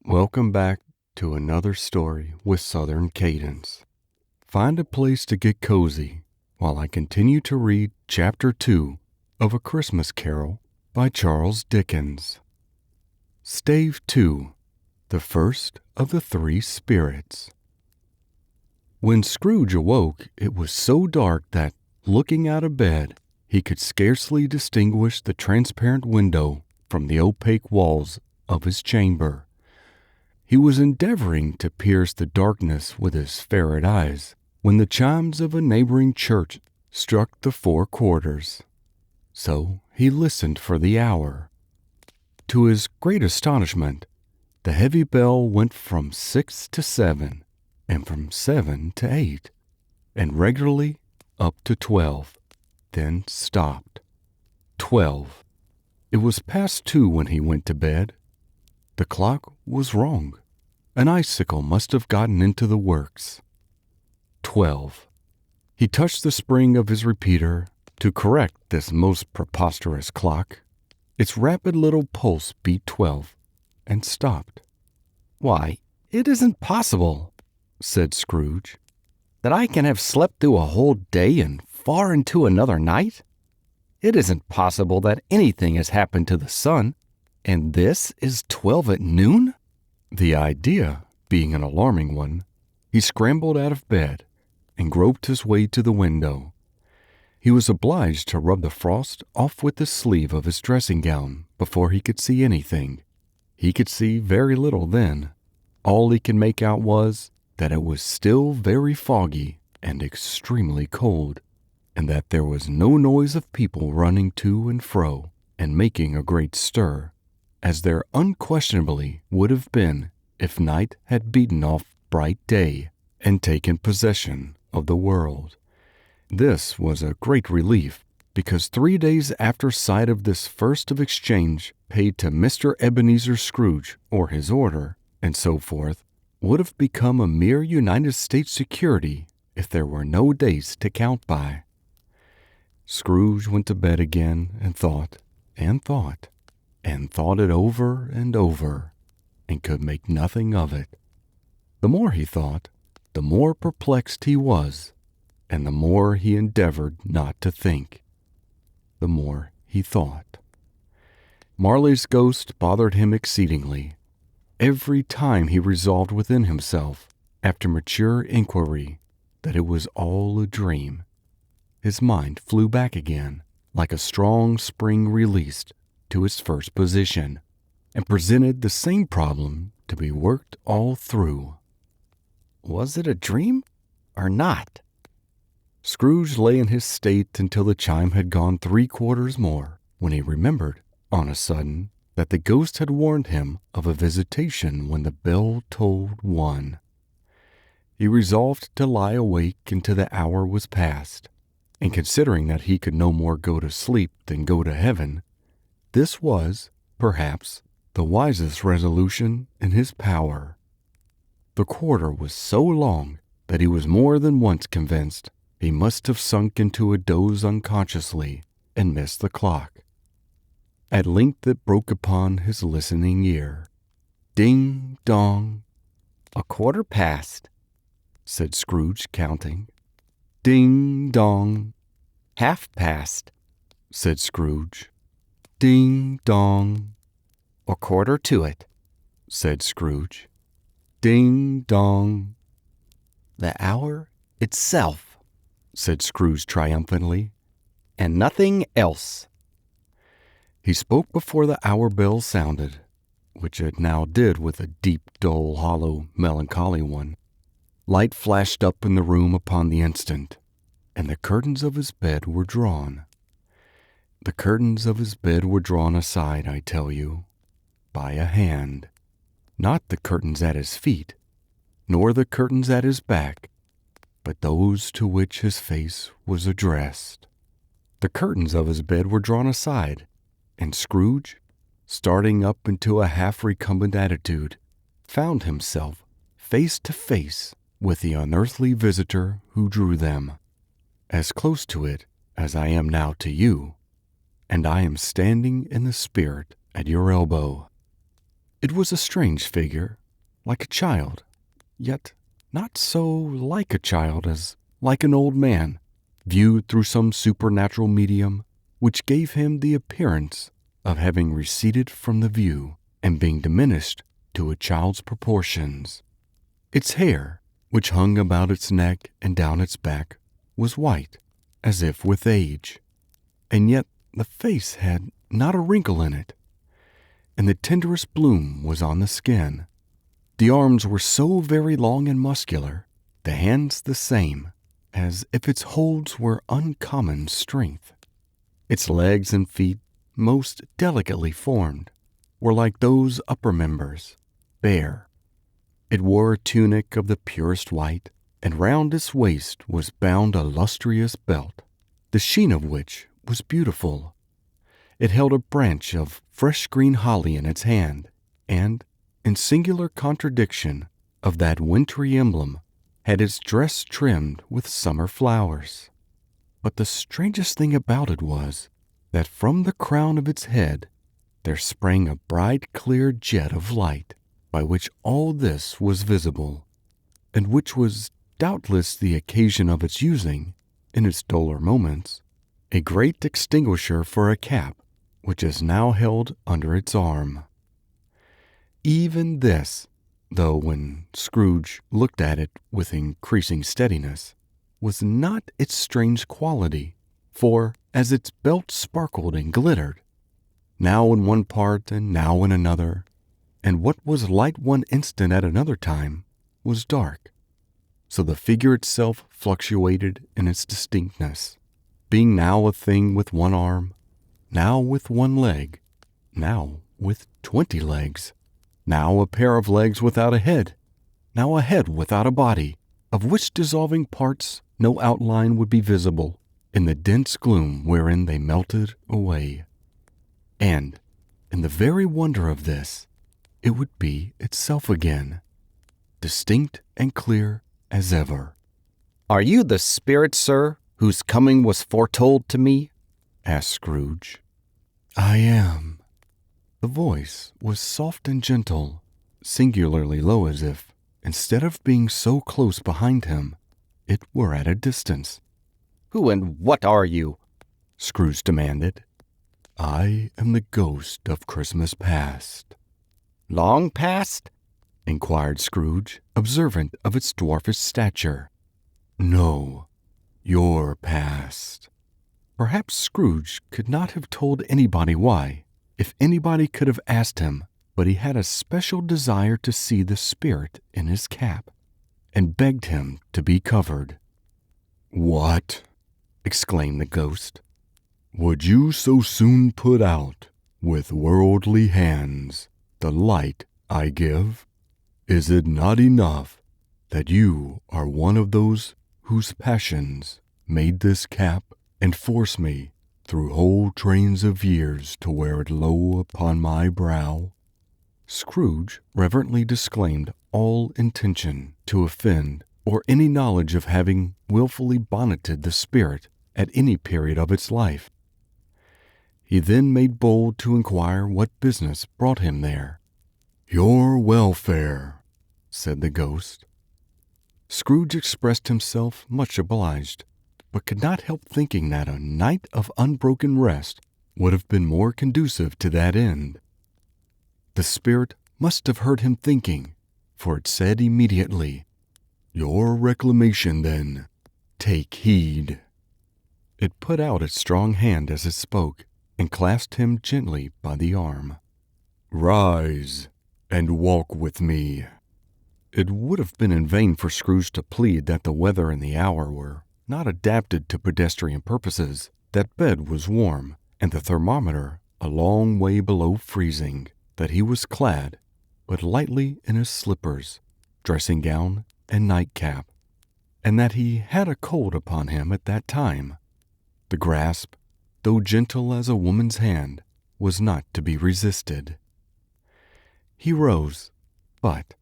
Welcome back to another story with Southern Cadence. Find a place to get cozy while I continue to read Chapter 2 of A Christmas Carol by Charles Dickens. Stave 2, the first of the three spirits. When Scrooge awoke, it was so dark that, looking out of bed, he could scarcely distinguish the transparent window from the opaque walls of his chamber. He was endeavoring to pierce the darkness with his ferret eyes when the chimes of a neighboring church struck the 4 quarters. So he listened for the hour. To his great astonishment, the heavy bell went from 6 to 7, and from 7 to 8, and regularly up to 12, then stopped. 12. It was past 2 when he went to bed. The clock was wrong. An icicle must have gotten into the works. 12. He touched the spring of his repeater to correct this most preposterous clock. Its rapid little pulse beat 12 and stopped. "Why, it isn't possible," said Scrooge, "that I can have slept through a whole day and far into another night. It isn't possible that anything has happened to the sun, and this is 12 at noon?" The idea being an alarming one, he scrambled out of bed and groped his way to the window. He was obliged to rub the frost off with the sleeve of his dressing gown before he could see anything. He could see very little then. All he could make out was that it was still very foggy and extremely cold, and that there was no noise of people running to and fro and making a great stir, as there unquestionably would have been if night had beaten off bright day and taken possession of the world. This was a great relief, because 3 days after sight of this first of exchange paid to Mr. Ebenezer Scrooge or his order, and so forth, would have become a mere United States security if there were no days to count by. Scrooge went to bed again and thought, and thought, and thought it over and over, and could make nothing of it. The more he thought, the more perplexed he was, and the more he endeavored not to think. The more he thought. Marley's ghost bothered him exceedingly. Every time he resolved within himself, after mature inquiry, that it was all a dream, his mind flew back again, like a strong spring released, to its first position, and presented the same problem to be worked all through. Was it a dream or not? Scrooge lay in his state until the chime had gone 3 quarters more, when he remembered, on a sudden, that the ghost had warned him of a visitation when the bell tolled 1. He resolved to lie awake until the hour was past, and considering that he could no more go to sleep than go to heaven, this was, perhaps, the wisest resolution in his power. The quarter was so long that he was more than once convinced he must have sunk into a doze unconsciously and missed the clock. At length it broke upon his listening ear. Ding dong. "A quarter past," said Scrooge, counting. Ding dong. "Half past," said Scrooge. Ding dong. "A quarter to it," said Scrooge. Ding dong. "The hour itself," said Scrooge triumphantly. "And nothing else." He spoke before the hour bell sounded, which it now did with a deep, dull, hollow, melancholy one. Light flashed up in the room upon the instant, and the curtains of his bed were drawn. The curtains of his bed were drawn aside, I tell you, by a hand. Not the curtains at his feet, nor the curtains at his back, but those to which his face was addressed. The curtains of his bed were drawn aside, and Scrooge, starting up into a half-recumbent attitude, found himself face to face with the unearthly visitor who drew them, as close to it as I am now to you, and I am standing in the spirit at your elbow. It was a strange figure, like a child, yet not so like a child as like an old man, viewed through some supernatural medium which gave him the appearance of having receded from the view and being diminished to a child's proportions. Its hair, which hung about its neck and down its back, was white, as if with age, and yet the face had not a wrinkle in it, and the tenderest bloom was on the skin. The arms were so very long and muscular, the hands the same, as if its holds were uncommon strength. Its legs and feet, most delicately formed, were like those upper members, bare. It wore a tunic of the purest white, and round its waist was bound a lustrous belt, the sheen of which was beautiful. It held a branch of fresh green holly in its hand, and, in singular contradiction of that wintry emblem, had its dress trimmed with summer flowers. But the strangest thing about it was that from the crown of its head there sprang a bright clear jet of light, by which all this was visible, and which was doubtless the occasion of its using, in its duller moments, a great extinguisher for a cap which is now held under its arm. Even this, though when Scrooge looked at it with increasing steadiness, was not its strange quality, for as its belt sparkled and glittered, now in one part and now in another, and what was light one instant at another time was dark, so the figure itself fluctuated in its distinctness, being now a thing with one arm, now with one leg, now with 20 legs, now a pair of legs without a head, now a head without a body, of which dissolving parts no outline would be visible in the dense gloom wherein they melted away. And, in the very wonder of this, it would be itself again, distinct and clear as ever. "Are you the spirit, sir, whose coming was foretold to me?" asked Scrooge. "I am." The voice was soft and gentle, singularly low, as if, instead of being so close behind him, it were at a distance. "Who and what are you?" Scrooge demanded. "I am the ghost of Christmas past." "Long past?" inquired Scrooge, observant of its dwarfish stature. "No, your past." Perhaps Scrooge could not have told anybody why, if anybody could have asked him, but he had a special desire to see the spirit in his cap, and begged him to be covered. "What?" exclaimed the ghost. "Would you so soon put out, with worldly hands, the light I give? Is it not enough that you are one of those whose passions made this cap and force me through whole trains of years to wear it low upon my brow?" Scrooge reverently disclaimed all intention to offend or any knowledge of having wilfully bonneted the spirit at any period of its life. He then made bold to inquire what business brought him there. "Your welfare," said the ghost. Scrooge expressed himself much obliged, but could not help thinking that a night of unbroken rest would have been more conducive to that end. The spirit must have heard him thinking, for it said immediately, "Your reclamation, then. Take heed." It put out its strong hand as it spoke, and clasped him gently by the arm. "Rise, and walk with me." It would have been in vain for Scrooge to plead that the weather and the hour were not adapted to pedestrian purposes, that bed was warm, and the thermometer a long way below freezing, that he was clad but lightly in his slippers, dressing gown, and nightcap, and that he had a cold upon him at that time. The grasp, though gentle as a woman's hand, was not to be resisted. He rose, but,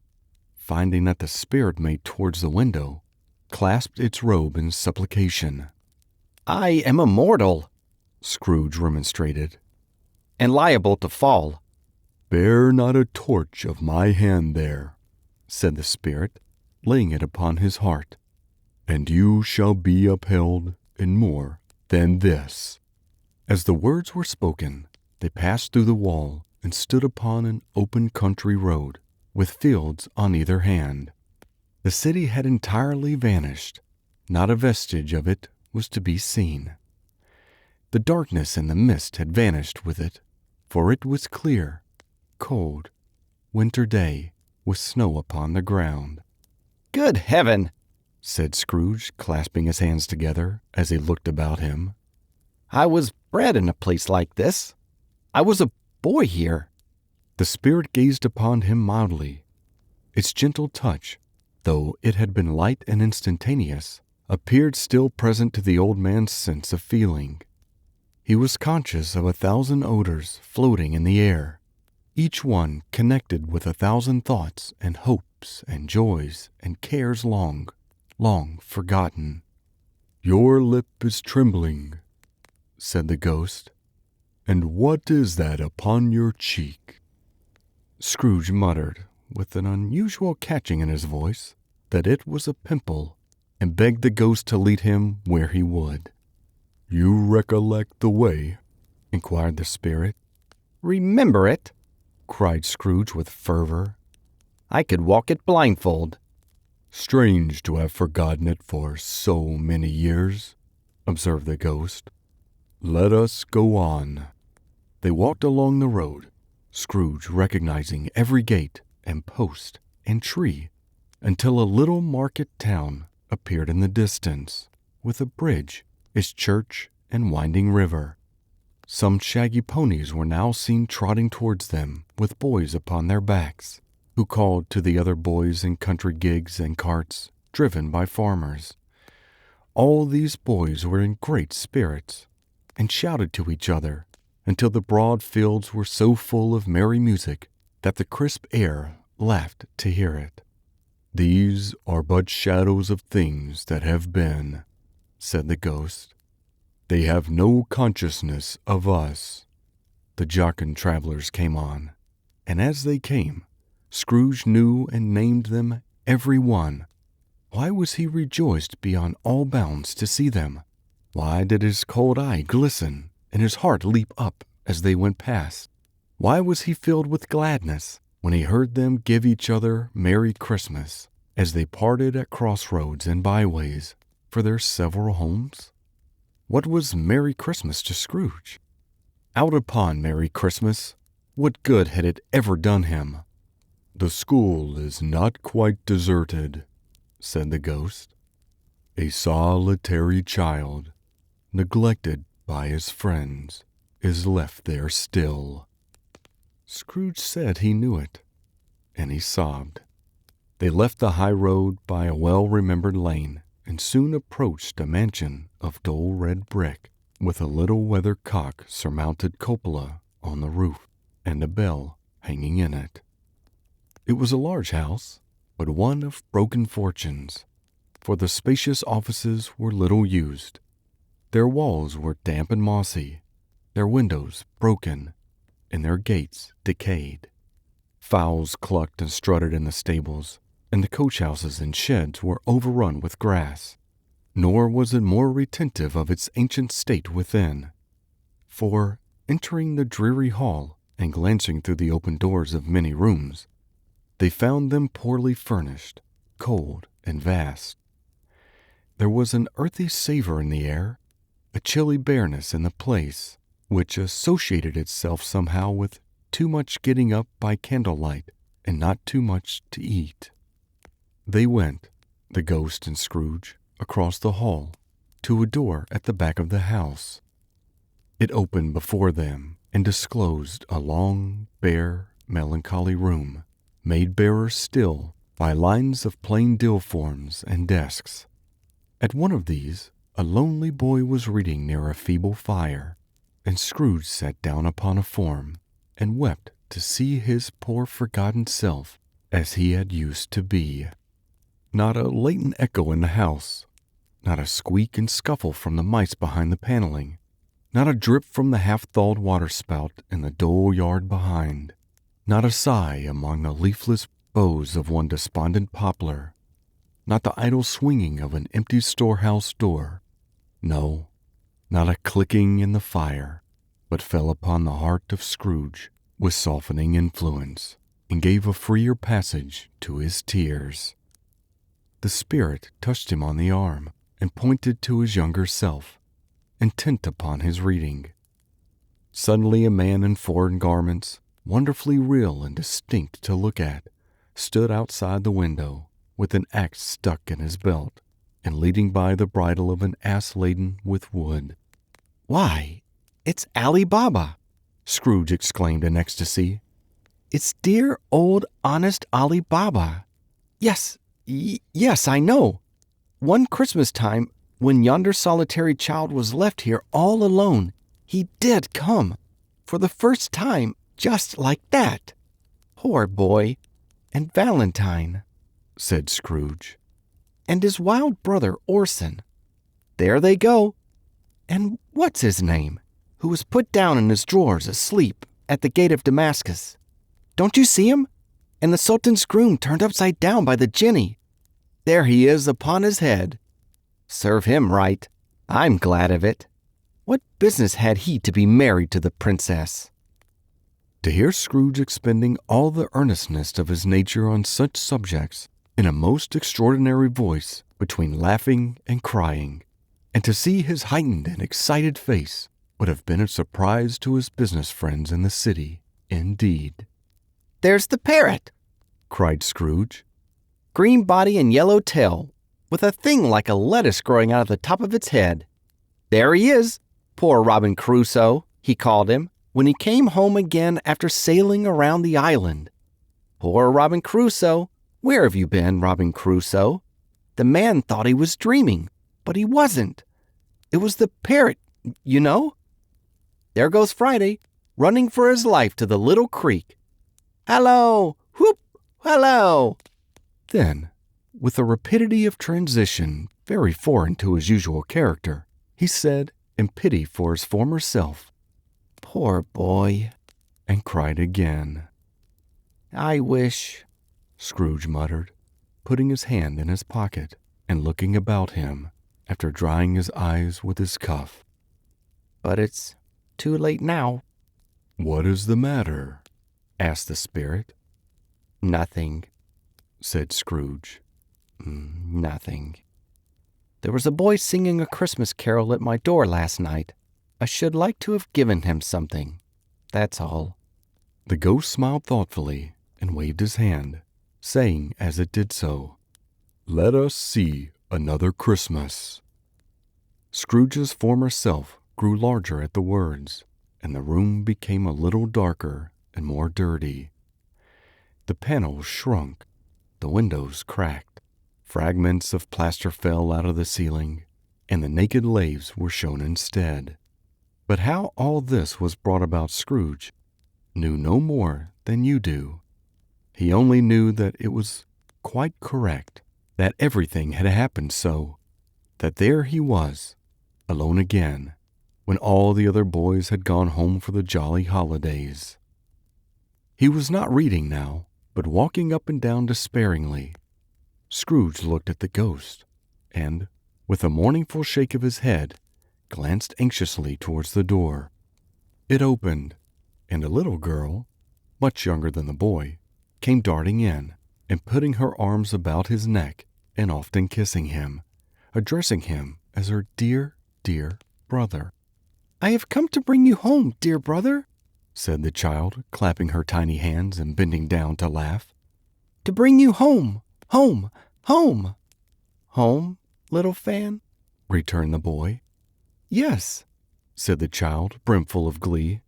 finding that the spirit made towards the window, clasped its robe in supplication. "I am immortal," Scrooge remonstrated. "and liable to fall. "Bear not a torch of my hand there," said the Spirit, laying it upon his heart, "and you shall be upheld in more than this." As the words were spoken, they passed through the wall and stood upon an open country road, with fields on either hand. The city had entirely vanished. Not a vestige of it was to be seen. The darkness and the mist had vanished with it, for it was clear, cold, winter day, with snow upon the ground. "Good heaven!" said Scrooge, clasping his hands together as he looked about him. "I was bred in a place like this. I was a boy here." The Spirit gazed upon him mildly. Its gentle touch, though it had been light and instantaneous, appeared still present to the old man's sense of feeling. He was conscious of 1,000 odors floating in the air, each one connected with 1,000 thoughts and hopes and joys and cares long, long forgotten. "Your lip is trembling," said the ghost. "And what is that upon your cheek?" Scrooge muttered, with an unusual catching in his voice, that it was a pimple, and begged the ghost to lead him where he would. "You recollect the way?" inquired the Spirit. "Remember it?" cried Scrooge with fervor. "I could walk it blindfold." "Strange to have forgotten it for so many years," observed the ghost. "Let us go on." They walked along the road, Scrooge recognizing every gate and post and tree, until a little market town appeared in the distance, with a bridge, its church, and winding river. Some shaggy ponies were now seen trotting towards them with boys upon their backs, who called to the other boys in country gigs and carts driven by farmers. All these boys were in great spirits, and shouted to each other until the broad fields were so full of merry music that the crisp air laughed to hear it. "These are but shadows of things that have been," said the ghost. "They have no consciousness of us." The jocund travelers came on, and as they came, Scrooge knew and named them every one. Why was he rejoiced beyond all bounds to see them? Why did his cold eye glisten and his heart leap up as they went past? Why was he filled with gladness when he heard them give each other Merry Christmas as they parted at crossroads and byways for their several homes? What was Merry Christmas to Scrooge? Out upon Merry Christmas, what good had it ever done him? "The school is not quite deserted," said the ghost. "A solitary child, neglected by his friends, is left there still." Scrooge said he knew it, and he sobbed. They left the high road by a well-remembered lane, and soon approached a mansion of dull red brick, with a little weather-cock surmounted cupola on the roof, and a bell hanging in it. It was a large house, but one of broken fortunes, for the spacious offices were little used. Their walls were damp and mossy, their windows broken, and their gates decayed. Fowls clucked and strutted in the stables, and the coach-houses and sheds were overrun with grass. Nor was it more retentive of its ancient state within. For, entering the dreary hall and glancing through the open doors of many rooms, they found them poorly furnished, cold, and vast. There was an earthy savor in the air, a chilly bareness in the place, which associated itself somehow with too much getting up by candlelight and not too much to eat. They went, the ghost and Scrooge, across the hall to a door at the back of the house. It opened before them and disclosed a long, bare, melancholy room, made barer still by lines of plain deal forms and desks. At one of these, a lonely boy was reading near a feeble fire, and Scrooge sat down upon a form and wept to see his poor forgotten self as he had used to be. Not a latent echo in the house, not a squeak and scuffle from the mice behind the paneling, not a drip from the half-thawed waterspout in the dull yard behind, Not a sigh among the leafless boughs of one despondent poplar, not the idle swinging of an empty storehouse door. No, not a clicking in the fire, but fell upon the heart of Scrooge with softening influence, and gave a freer passage to his tears. The spirit touched him on the arm and pointed to his younger self, intent upon his reading. Suddenly a man in foreign garments, wonderfully real and distinct to look at, stood outside the window with an axe stuck in his belt and leading by the bridle of an ass laden with wood. "Why, it's Ali Baba!" Scrooge exclaimed in ecstasy. "It's dear old honest Ali Baba. Yes, yes, I know. One Christmas time, when yonder solitary child was left here all alone, he did come, for the first time, just like that. Poor boy. And Valentine," said Scrooge. "and his wild brother Orson. There they go. And what's his name, who was put down in his drawers asleep at the gate of Damascus? Don't you see him? And the Sultan's groom turned upside down by the jinni. There he is upon his head. Serve him right. I'm glad of it. What business had he to be married to the princess?" To hear Scrooge expending all the earnestness of his nature on such subjects in a most extraordinary voice between laughing and crying, and to see his heightened and excited face, would have been a surprise to his business friends in the city, indeed. "There's the parrot," cried Scrooge. "green body and yellow tail, with a thing like a lettuce growing out of the top of its head. There he is, poor Robin Crusoe, he called him, when he came home again after sailing around the island. Poor Robin Crusoe, where have you been, Robin Crusoe? The man thought he was dreaming, but he wasn't. It was the parrot, you know. There goes Friday, running for his life to the little creek. Hallo! Whoop! Hallo!" Then, with a rapidity of transition very foreign to his usual character, he said, in pity for his former self, "Poor boy," and cried again. "I wish," Scrooge muttered, putting his hand in his pocket and looking about him after drying his eyes with his cuff. "But it's too late now." "What is the matter?" asked the spirit. "Nothing," said Scrooge. "Nothing. There was a boy singing a Christmas carol at my door last night. I should like to have given him something. That's all." The ghost smiled thoughtfully and waved his hand, saying as it did so, "Let us see another Christmas." Scrooge's former self grew larger at the words, and the room became a little darker and more dirty. The panels shrunk, the windows cracked, fragments of plaster fell out of the ceiling, and the naked laths were shown instead. But how all this was brought about Scrooge knew no more than you do. He only knew that it was quite correct, that everything had happened so, that there he was, alone again, when all the other boys had gone home for the jolly holidays. He was not reading now, but walking up and down despairingly. Scrooge looked at the ghost, and, with a mournful shake of his head, glanced anxiously towards the door. It opened, and a little girl, much younger than the boy, came darting in, and putting her arms about his neck, and often kissing him, addressing him as her dear, dear brother. "I have come to bring you home, dear brother," said the child, clapping her tiny hands and bending down to laugh. "To bring you home, home, home." "Home, little Fan?" returned the boy. "Yes," said the child, brimful of glee.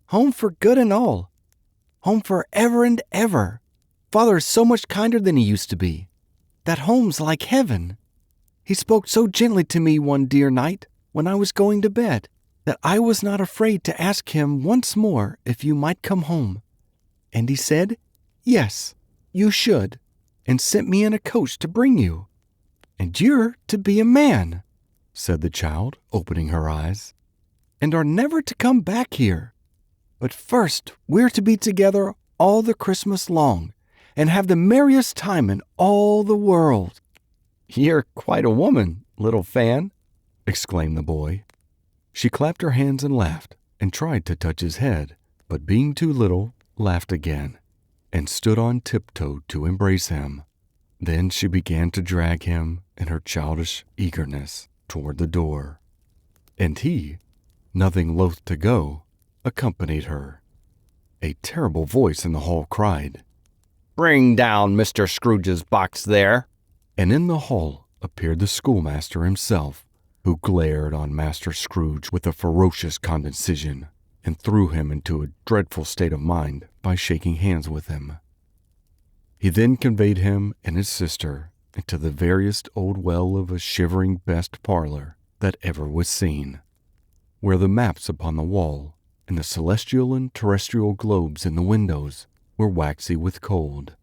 "Home for good and all. Home for ever and ever. Father is so much kinder than he used to be. That home's like heaven. He spoke so gently to me one dear night when I was going to bed that I was not afraid to ask him once more if you might come home. And he said, yes, you should, and sent me in a coach to bring you. And you're to be a man," said the child, opening her eyes, "and are never to come back here. But first we're to be together all the Christmas long and have the merriest time in all the world." "You're quite a woman, little Fan," exclaimed the boy. She clapped her hands and laughed and tried to touch his head, but being too little, laughed again and stood on tiptoe to embrace him. Then she began to drag him in her childish eagerness toward the door, and he, nothing loath to go, accompanied her. A terrible voice in the hall cried, "Bring down Mr. Scrooge's box there!" And in the hall appeared the schoolmaster himself, who glared on Master Scrooge with a ferocious condescension, and threw him into a dreadful state of mind by shaking hands with him. He then conveyed him and his sister into the veriest old well of a shivering best parlor that ever was seen, where the maps upon the wall and the celestial and terrestrial globes in the windows were waxy with cold.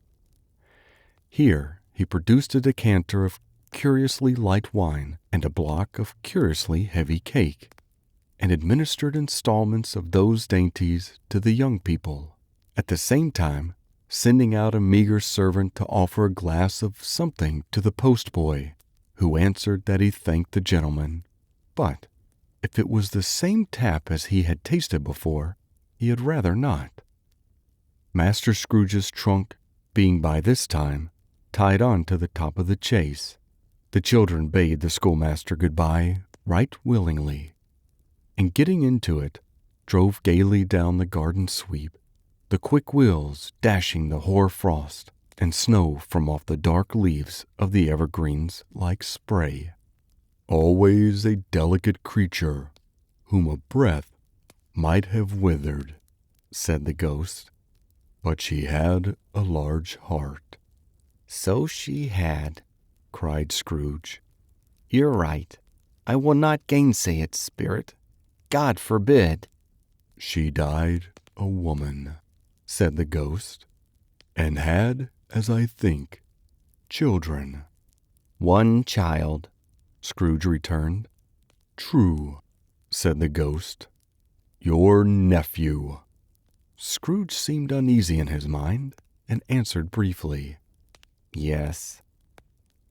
Here he produced a decanter of curiously light wine and a block of curiously heavy cake, and administered installments of those dainties to the young people, at the same time sending out a meager servant to offer a glass of something to the postboy, who answered that he thanked the gentleman, but if it was the same tap as he had tasted before, he had rather not. Master Scrooge's trunk being by this time tied on to the top of the chaise, the children bade the schoolmaster good-bye right willingly, and getting into it, drove gaily down the garden sweep, the quick wheels dashing the hoar frost and snow from off the dark leaves of the evergreens like spray. "Always a delicate creature, whom a breath might have withered," said the ghost, "but she had a large heart." "So she had," cried Scrooge. "You're right. I will not gainsay it, Spirit. God forbid." "She died a woman," said the ghost, "and had, as I think, children." "One child," Scrooge returned. "True," said the ghost. "Your nephew." Scrooge seemed uneasy in his mind, and answered briefly, "Yes."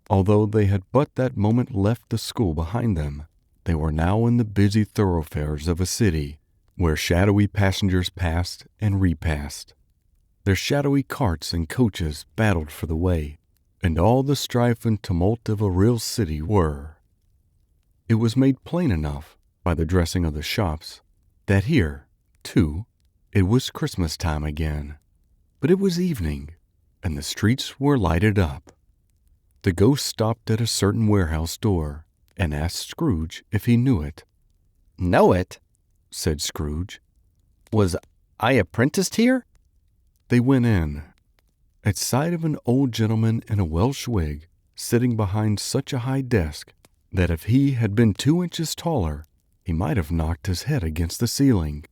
Although they had but that moment left the school behind them, they were now in the busy thoroughfares of a city, where shadowy passengers passed and repassed. Their shadowy carts and coaches battled for the way, and all the strife and tumult of a real city were. It was made plain enough, by the dressing of the shops, that here, too, it was Christmas time again. But it was evening, and the streets were lighted up. The ghost stopped at a certain warehouse door, and asked Scrooge if he knew it. "Know it?" said Scrooge. "Was I apprenticed here?" They went in. At sight of an old gentleman in a Welsh wig, sitting behind such a high desk that if he had been 2 inches taller, he might have knocked his head against the ceiling,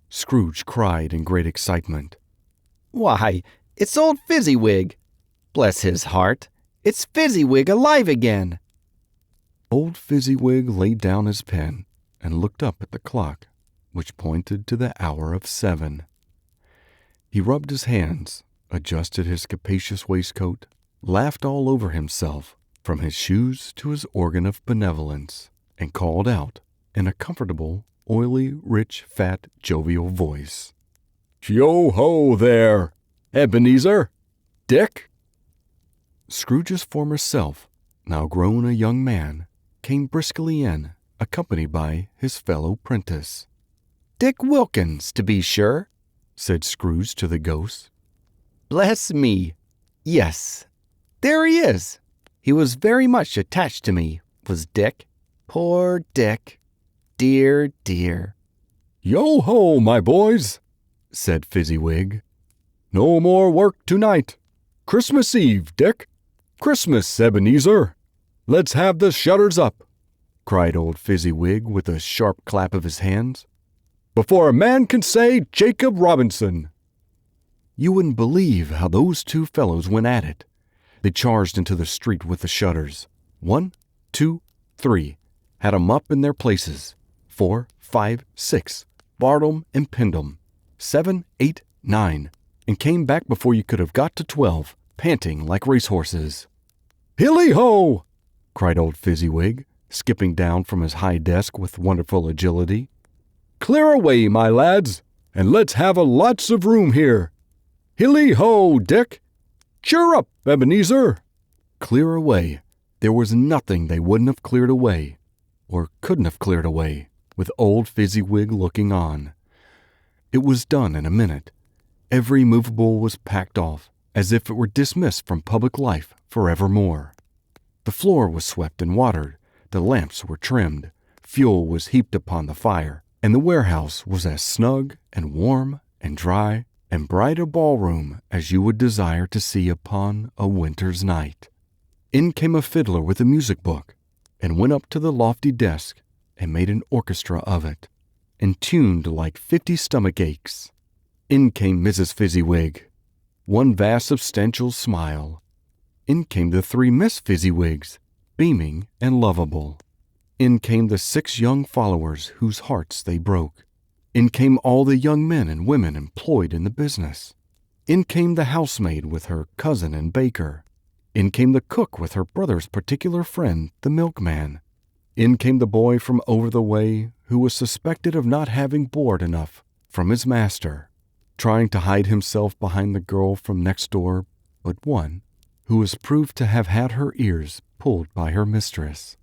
Scrooge cried in great excitement, "Why, it's old Fezziwig! Bless his heart, it's Fezziwig alive again!" Old Fezziwig laid down his pen and looked up at the clock, which pointed to the hour of 7. He rubbed his hands, adjusted his capacious waistcoat, laughed all over himself, from his shoes to his organ of benevolence, and called out, in a comfortable, oily, rich, fat, jovial voice, "Yo-ho there, Ebenezer! Dick!" Scrooge's former self, now grown a young man, came briskly in, accompanied by his fellow prentice. "Dick Wilkins, to be sure," said Scrooge to the ghost. "Bless me! Yes, there he is. He was very much attached to me, was Dick. Poor Dick. Dear, dear." "Yo-ho, my boys," said Fezziwig. "No more work tonight. Christmas Eve, Dick. Christmas, Ebenezer. Let's have the shutters up," cried old Fezziwig with a sharp clap of his hands, "before a man can say Jacob Robinson." You wouldn't believe how those two fellows went at it. They charged into the street with the shutters. 1, 2, 3, had 'em up in their places. 4, 5, 6, barred 'em and pinned 'em. 7, 8, 9, and came back before you could have got to 12, panting like racehorses. "Hilly-ho!" cried old Fezziwig, skipping down from his high desk with wonderful agility. "Clear away, my lads, and let's have a lots of room here. Hilly-ho, Dick! Cheer up, Ebenezer!" Clear away. There was nothing they wouldn't have cleared away, or couldn't have cleared away, with old Fezziwig looking on. It was done in a minute. Every movable was packed off, as if it were dismissed from public life forevermore. The floor was swept and watered, the lamps were trimmed, fuel was heaped upon the fire, and the warehouse was as snug and warm and dry and bright a ballroom as you would desire to see upon a winter's night. In came a fiddler with a music book, and went up to the lofty desk and made an orchestra of it, and tuned like 50 stomach aches. In came Mrs. Fezziwig, one vast substantial smile. In came the 3 Miss Fezziwigs, beaming and lovable. In came the 6 young followers whose hearts they broke. In came all the young men and women employed in the business. In came the housemaid with her cousin and baker. In came the cook with her brother's particular friend, the milkman. In came the boy from over the way who was suspected of not having board enough from his master, trying to hide himself behind the girl from next door but one, who was proved to have had her ears pulled by her mistress.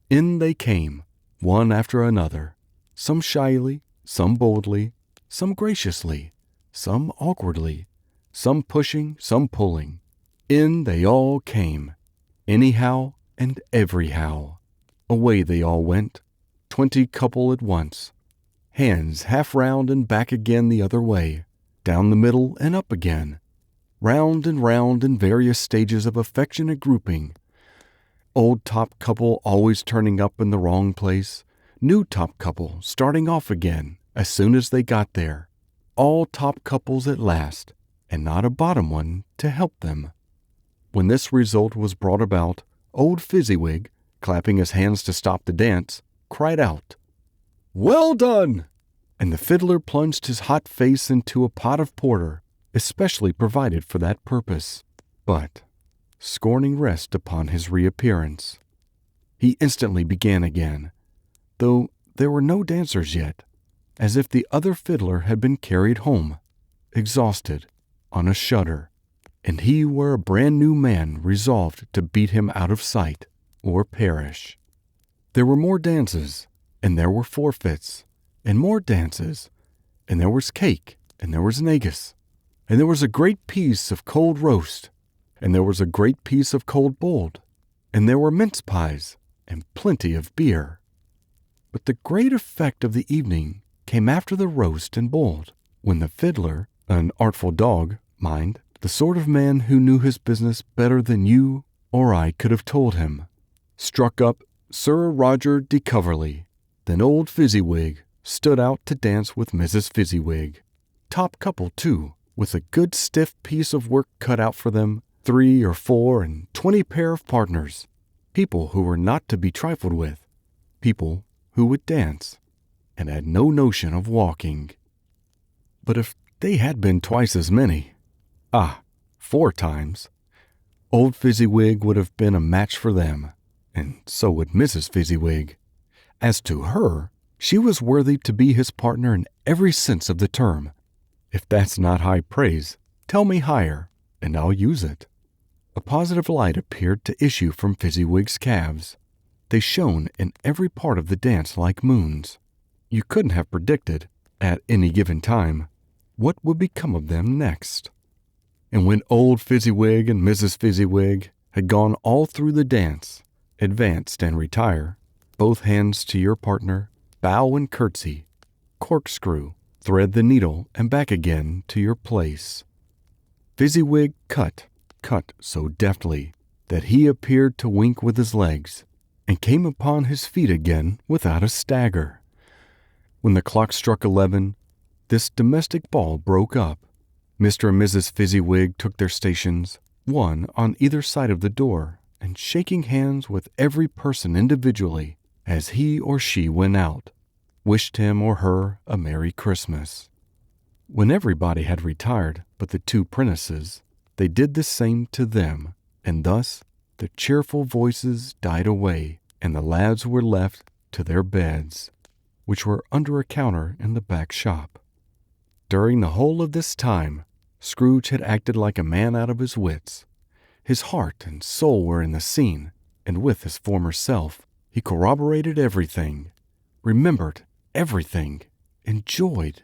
In they came, one after another, some shyly, some boldly, some graciously, some awkwardly, some pushing, some pulling. In they all came, anyhow and everyhow. Away they all went, 20 couple at once, hands half round and back again the other way, down the middle and up again, round and round in various stages of affectionate grouping. Old top couple always turning up in the wrong place, new top couple starting off again as soon as they got there, all top couples at last, and not a bottom one to help them. When this result was brought about, old Fezziwig, clapping his hands to stop the dance, cried out, "Well done!" And the fiddler plunged his hot face into a pot of porter, especially provided for that purpose, but scorning rest upon his reappearance. He instantly began again, though there were no dancers yet, as if the other fiddler had been carried home, exhausted, on a shutter, and he were a brand new man resolved to beat him out of sight or perish. There were more dances, and there were forfeits, and more dances, and there was cake, and there was negus, and there was a great piece of cold roast, and there was a great piece of cold boiled, and there were mince pies, and plenty of beer. But the great effect of the evening came after the roast and boiled, when the fiddler, an artful dog, mind, the sort of man who knew his business better than you or I could have told him, struck up Sir Roger de Coverley. Then old Fezziwig stood out to dance with Mrs. Fezziwig. Top couple, too, with a good stiff piece of work cut out for them, 3 or 4 and 20 pair of partners, people who were not to be trifled with, people who would dance, and had no notion of walking. But if they had been twice as many, 4 times, old Fezziwig would have been a match for them, and so would Mrs. Fezziwig. As to her, she was worthy to be his partner in every sense of the term. If that's not high praise, tell me higher, and I'll use it. A positive light appeared to issue from Fezziwig's calves. They shone in every part of the dance like moons. You couldn't have predicted, at any given time, what would become of them next. And when old Fezziwig and Mrs. Fezziwig had gone all through the dance, advanced and retire, both hands to your partner, bow and curtsy, corkscrew, thread the needle, and back again to your place. Fezziwig cut so deftly that he appeared to wink with his legs, and came upon his feet again without a stagger. When the clock struck 11, this domestic ball broke up. Mr. and Mrs. Fezziwig took their stations, one on either side of the door, and shaking hands with every person individually as he or she went out, wished him or her a Merry Christmas. When everybody had retired but the two apprentices, they did the same to them, and thus the cheerful voices died away, and the lads were left to their beds, which were under a counter in the back shop. During the whole of this time, Scrooge had acted like a man out of his wits. His heart and soul were in the scene, and with his former self, he corroborated everything, remembered everything, enjoyed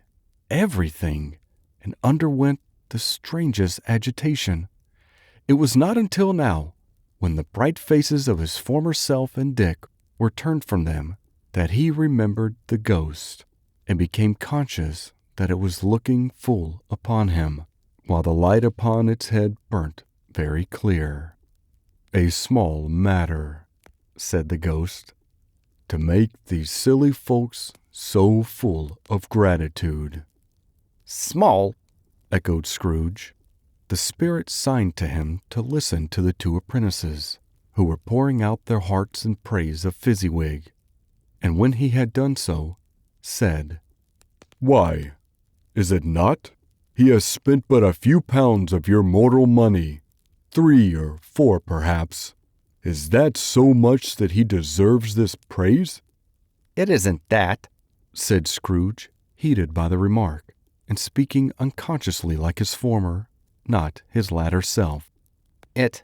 everything, and underwent the strangest agitation. It was not until now, when the bright faces of his former self and Dick were turned from them, that he remembered the ghost, and became conscious that it was looking full upon him, while the light upon its head burnt very clear. "A small matter," said the ghost, "to make these silly folks so full of gratitude." "Small?" echoed Scrooge. The spirit signed to him to listen to the two apprentices, who were pouring out their hearts in praise of Fezziwig, and when he had done so, said, "Why, is it not? He has spent but a few pounds of your mortal money, 3 or 4 perhaps. Is that so much that he deserves this praise?" "It isn't that," said Scrooge, heated by the remark, and speaking unconsciously like his former, not his latter self. It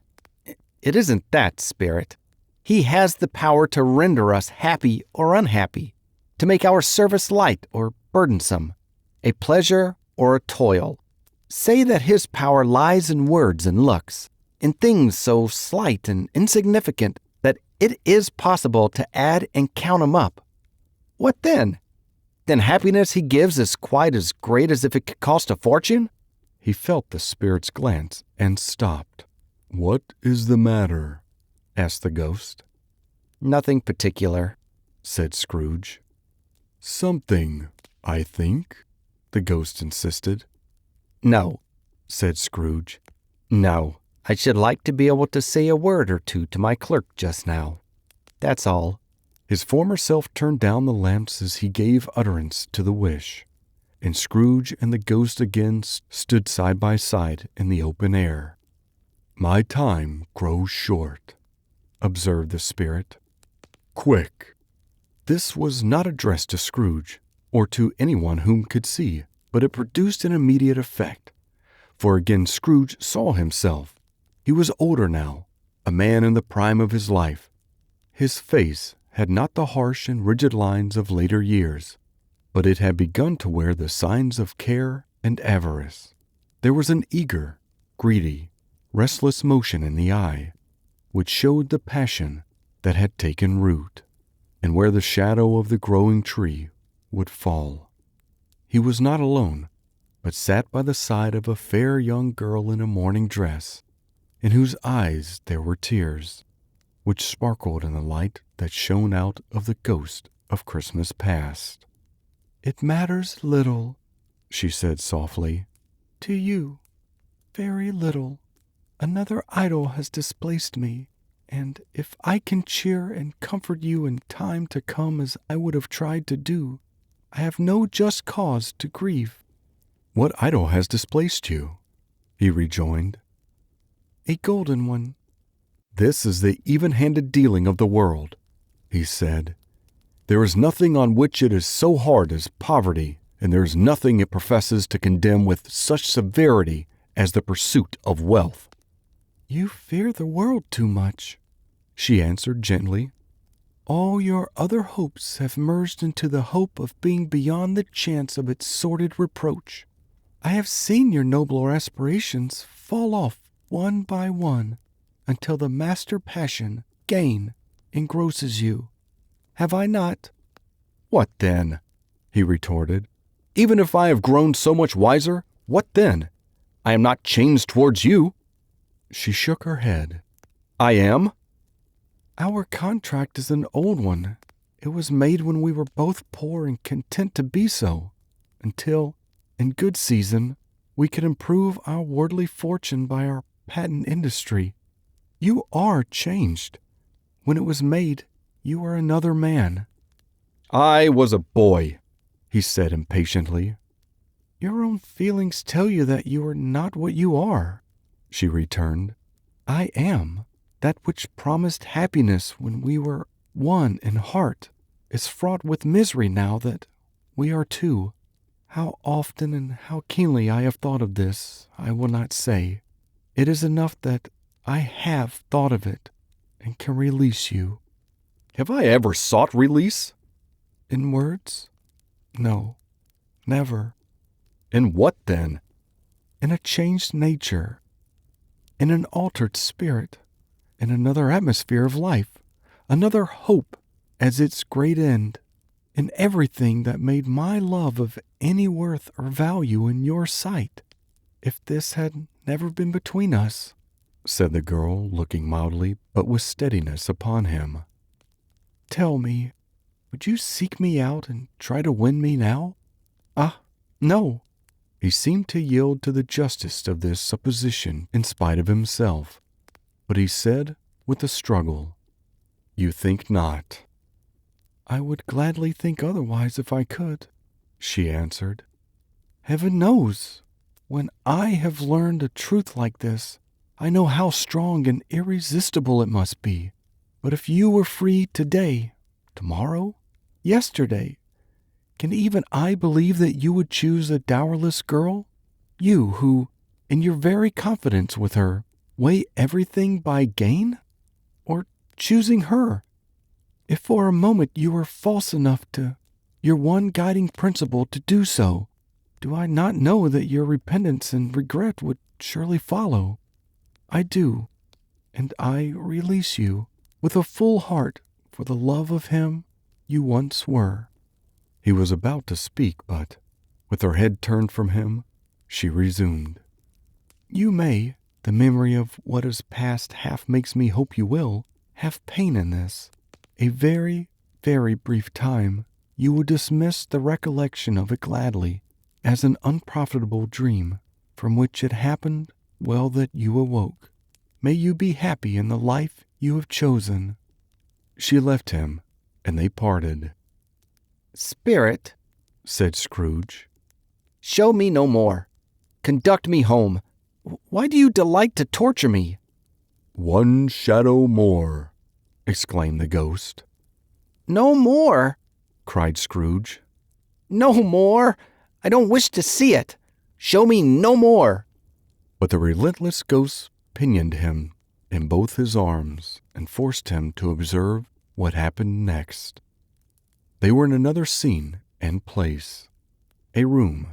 isn't that, Spirit. He has the power to render us happy or unhappy, to make our service light or burdensome, a pleasure or a toil. Say that his power lies in words and looks, in things so slight and insignificant that it is possible to add and count 'em up. What then? Then happiness he gives is quite as great as if it could cost a fortune? He felt the spirit's glance and stopped. "What is the matter?" asked the ghost. "Nothing particular," said Scrooge. "Something, I think," the ghost insisted. "No," said Scrooge. "No. I should like to be able to say a word or two to my clerk just now. That's all." His former self turned down the lamps as he gave utterance to the wish, and Scrooge and the ghost again stood side by side in the open air. "My time grows short," observed the spirit. "Quick." This was not addressed to Scrooge, or to anyone whom could see, but it produced an immediate effect. For again Scrooge saw himself. He was older now, a man in the prime of his life. His face had not the harsh and rigid lines of later years, but it had begun to wear the signs of care and avarice. There was an eager, greedy, restless motion in the eye, which showed the passion that had taken root, and where the shadow of the growing tree would fall. He was not alone, but sat by the side of a fair young girl in a morning dress, in whose eyes there were tears, which sparkled in the light that shone out of the ghost of Christmas past. "It matters little," she said softly, "to you, very little. Another idol has displaced me, and if I can cheer and comfort you in time to come as I would have tried to do, I have no just cause to grieve." "What idol has displaced you?" he rejoined. "A golden one." "This is the even-handed dealing of the world," he said. "There is nothing on which it is so hard as poverty, and there is nothing it professes to condemn with such severity as the pursuit of wealth." "You fear the world too much," she answered gently. "All your other hopes have merged into the hope of being beyond the chance of its sordid reproach. I have seen your nobler aspirations fall off one by one, until the master passion, gain, engrosses you. Have I not?" "What then?" he retorted. "Even if I have grown so much wiser, what then? I am not changed towards you." She shook her head. "I am?" "Our contract is an old one. It was made when we were both poor and content to be so, until, in good season, we could improve our worldly fortune by our patent industry. You are changed. When it was made, you were another man." "I was a boy," he said impatiently. Your own feelings tell you that you are not what you are, she returned. I am. That which promised happiness when we were one in heart is fraught with misery now that we are two. How often and how keenly I have thought of this, I will not say. It is enough that I have thought of it and can release you. Have I ever sought release? In words? No, never. In what then? In a changed nature, in an altered spirit, in another atmosphere of life, another hope as its great end, in everything that made my love of any worth or value in your sight. If this had never been between us, said the girl, looking mildly but with steadiness upon him. Tell me, would you seek me out and try to win me now? Ah, no. He seemed to yield to the justice of this supposition in spite of himself. But he said, with a struggle, You think not. I would gladly think otherwise if I could, she answered. Heaven knows, when I have learned a truth like this, I know how strong and irresistible it must be. But if you were free today, tomorrow, yesterday, can even I believe that you would choose a dowerless girl? You who, in your very confidence with her, weigh everything by gain? Or choosing her? If for a moment you were false enough to your one guiding principle to do so, do I not know that your repentance and regret would surely follow? I do, and I release you with a full heart for the love of him you once were. He was about to speak, but, with her head turned from him, she resumed. You may, the memory of what is past half makes me hope you will, have pain in this. A very, very brief time, you will dismiss the recollection of it gladly, as an unprofitable dream, from which it happened well that you awoke. May you be happy in the life you have chosen. She left him, and they parted. Spirit, said Scrooge, show me no more. Conduct me home. Why do you delight to torture me? One shadow more, exclaimed the ghost. No more, cried Scrooge. No more. I don't wish to see it. Show me no more. But the relentless ghost pinioned him in both his arms and forced him to observe what happened next. They were in another scene and place. A room,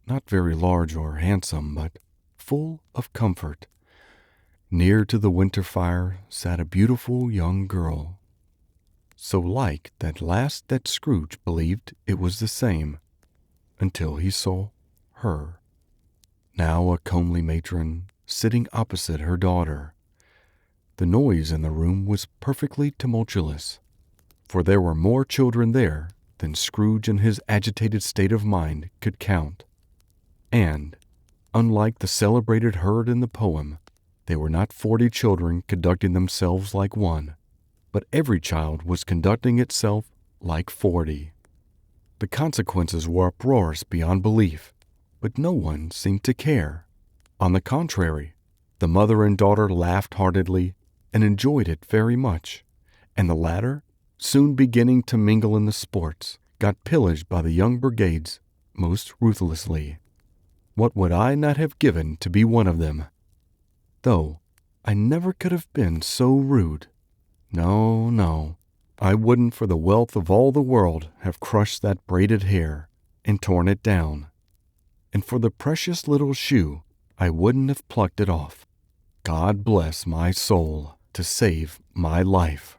not very large or handsome, but full of comfort. Near to the winter fire sat a beautiful young girl, so like that last that Scrooge believed it was the same, until he saw her, now a comely matron, sitting opposite her daughter. The noise in the room was perfectly tumultuous, for there were more children there than Scrooge in his agitated state of mind could count. And, unlike the celebrated herd in the poem, they were not 40 children conducting themselves like one, but every child was conducting itself like 40. The consequences were uproarious beyond belief, but no one seemed to care. On the contrary, the mother and daughter laughed heartily and enjoyed it very much, and the latter, soon beginning to mingle in the sports, got pillaged by the young brigades most ruthlessly. What would I not have given to be one of them? Though I never could have been so rude. No, no, I wouldn't for the wealth of all the world have crushed that braided hair and torn it down. And for the precious little shoe, I wouldn't have plucked it off. God bless my soul to save my life.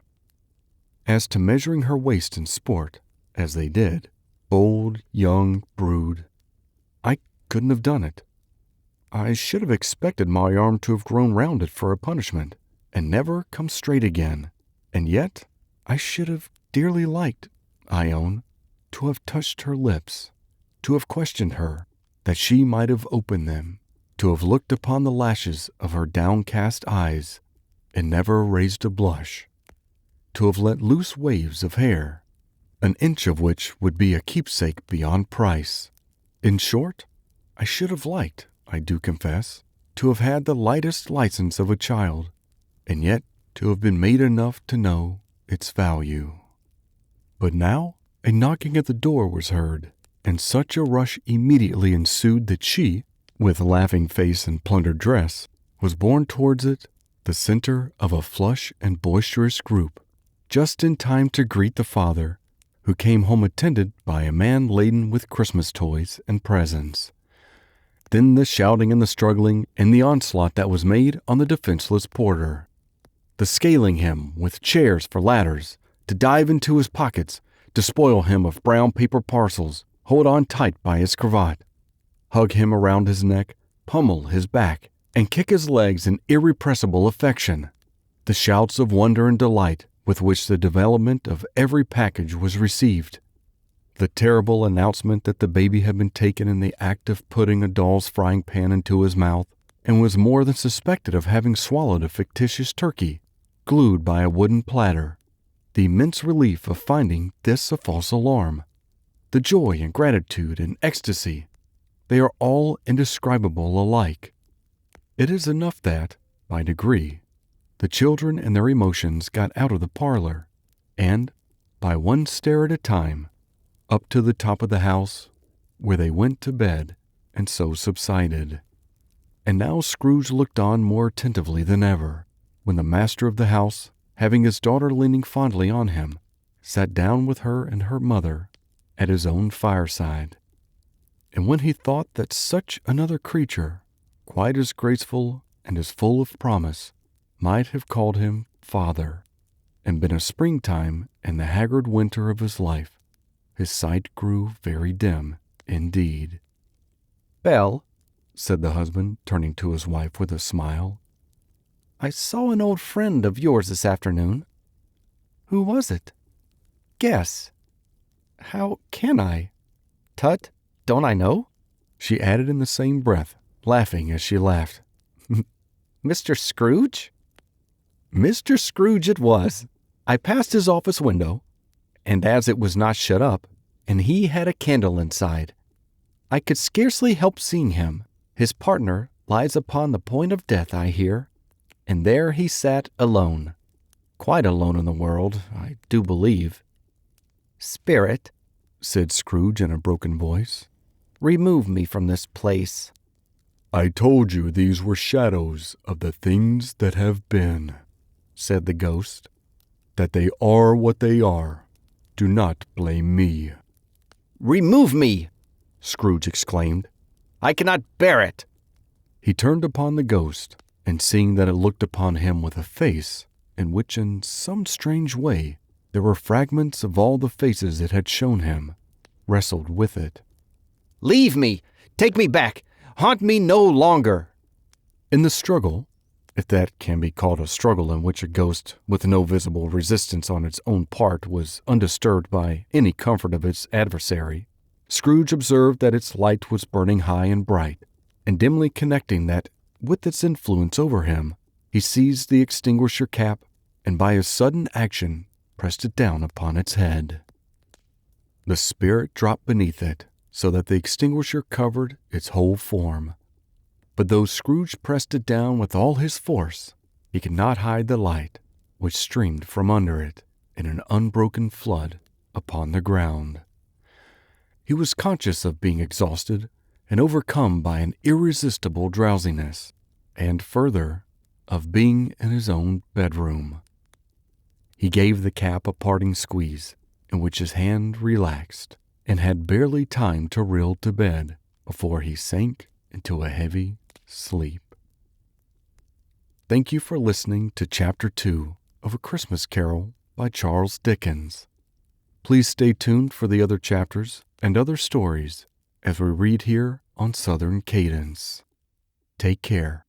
As to measuring her waist in sport, as they did, old, young, brood, I couldn't have done it. I should have expected my arm to have grown round it for a punishment, and never come straight again. And yet I should have dearly liked, I own, to have touched her lips, to have questioned her, that she might have opened them, to have looked upon the lashes of her downcast eyes, and never raised a blush, to have let loose waves of hair, an inch of which would be a keepsake beyond price. In short, I should have liked, I do confess, to have had the lightest license of a child, and yet to have been made enough to know its value. But now a knocking at the door was heard, and such a rush immediately ensued that she, with laughing face and plundered dress, was borne towards it, the center of a flush and boisterous group, just in time to greet the father, who came home attended by a man laden with Christmas toys and presents. Then the shouting and the struggling and the onslaught that was made on the defenseless porter. The scaling him with chairs for ladders, to dive into his pockets, to spoil him of brown paper parcels, hold on tight by his cravat, hug him around his neck, pummel his back, and kick his legs in irrepressible affection. The shouts of wonder and delight with which the development of every package was received. The terrible announcement that the baby had been taken in the act of putting a doll's frying pan into his mouth, and was more than suspected of having swallowed a fictitious turkey, glued by a wooden platter. The immense relief of finding this a false alarm. The joy and gratitude and ecstasy, they are all indescribable alike. It is enough that, by degree, the children and their emotions got out of the parlor, and, by one stair at a time, up to the top of the house, where they went to bed, and so subsided. And now Scrooge looked on more attentively than ever, when the master of the house, having his daughter leaning fondly on him, sat down with her and her mother at his own fireside. And when he thought that such another creature, quite as graceful and as full of promise, might have called him father, and been a springtime in the haggard winter of his life, his sight grew very dim indeed. Belle, said the husband, turning to his wife with a smile, I saw an old friend of yours this afternoon. who was it? Guess. How can I? Tut, don't I know? She added in the same breath, laughing as she laughed. Mr. Scrooge? Mr. Scrooge it was. I passed his office window, and as it was not shut up, and he had a candle inside, I could scarcely help seeing him. His partner lies upon the point of death, I hear, and there he sat alone. Quite alone in the world, I do believe. Spirit, said Scrooge in a broken voice, remove me from this place. I told you these were shadows of the things that have been, said the ghost, that they are what they are. Do not blame me. Remove me, Scrooge exclaimed. I cannot bear it. He turned upon the ghost, and seeing that it looked upon him with a face in which in some strange way there were fragments of all the faces it had shown him, wrestled with it. Leave me! Take me back! Haunt me no longer! In the struggle, if that can be called a struggle in which a ghost with no visible resistance on its own part was undisturbed by any comfort of its adversary, Scrooge observed that its light was burning high and bright, and dimly connecting that with its influence over him, he seized the extinguisher cap, and by a sudden action pressed it down upon its head. The spirit dropped beneath it, so that the extinguisher covered its whole form. But though Scrooge pressed it down with all his force, he could not hide the light which streamed from under it in an unbroken flood upon the ground. He was conscious of being exhausted and overcome by an irresistible drowsiness, and further, of being in his own bedroom. He gave the cap a parting squeeze, in which his hand relaxed, and had barely time to reel to bed before he sank into a heavy sleep. Thank you for listening to Chapter 2 of A Christmas Carol by Charles Dickens. Please stay tuned for the other chapters and other stories as we read here on Southern Cadence. Take care.